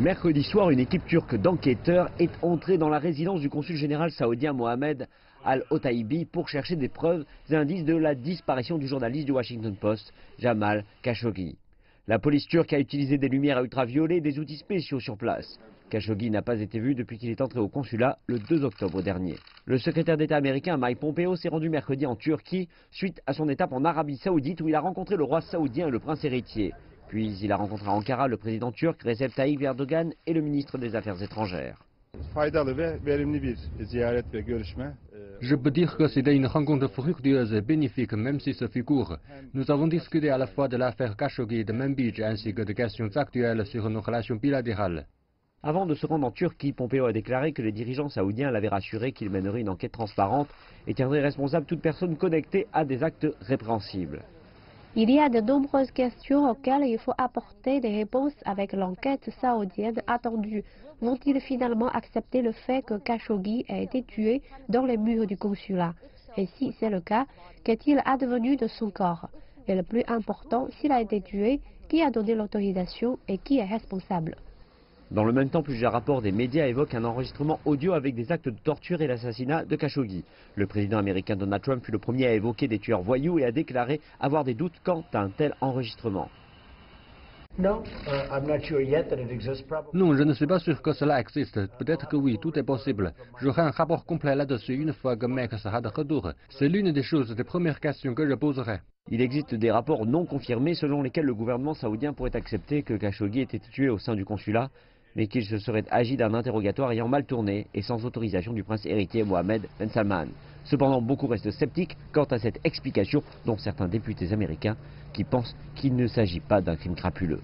Mercredi soir, une équipe turque d'enquêteurs est entrée dans la résidence du consul général saoudien Mohamed Al-Otaibi pour chercher des preuves et indices de la disparition du journaliste du Washington Post, Jamal Khashoggi. La police turque a utilisé des lumières à ultraviolets et des outils spéciaux sur place. Khashoggi n'a pas été vu depuis qu'il est entré au consulat le 2 octobre dernier. Le secrétaire d'État américain Mike Pompeo s'est rendu mercredi en Turquie suite à son étape en Arabie Saoudite où il a rencontré le roi saoudien et le prince héritier. Puis il a rencontré à Ankara le président turc Recep Tayyip Erdogan et le ministre des Affaires étrangères. Je peux dire que c'était une rencontre fructueuse et bénéfique, même si ce fut court. Nous avons discuté à la fois de l'affaire Khashoggi et de Manbij, ainsi que de questions actuelles sur nos relations bilatérales. Avant de se rendre en Turquie, Pompeo a déclaré que les dirigeants saoudiens l'avaient rassuré qu'il mènerait une enquête transparente et tiendrait responsable toute personne connectée à des actes répréhensibles. Il y a de nombreuses questions auxquelles il faut apporter des réponses avec l'enquête saoudienne attendue. Vont-ils finalement accepter le fait que Khashoggi a été tué dans les murs du consulat? Et si c'est le cas, qu'est-il advenu de son corps? Et le plus important, s'il a été tué, qui a donné l'autorisation et qui est responsable? Dans le même temps, plusieurs rapports des médias évoquent un enregistrement audio avec des actes de torture et l'assassinat de Khashoggi. Le président américain Donald Trump fut le premier à évoquer des tueurs voyous et a déclaré avoir des doutes quant à un tel enregistrement. Non, je ne suis pas sûr que cela existe. Peut-être que oui, tout est possible. J'aurai un rapport complet là-dessus une fois que Mec sera de retour. C'est l'une des premières questions que je poserai. Il existe des rapports non confirmés selon lesquels le gouvernement saoudien pourrait accepter que Khashoggi ait été tué au sein du consulat, mais qu'il se serait agi d'un interrogatoire ayant mal tourné et sans autorisation du prince héritier Mohammed Ben Salman. Cependant, beaucoup restent sceptiques quant à cette explication, dont certains députés américains qui pensent qu'il ne s'agit pas d'un crime crapuleux.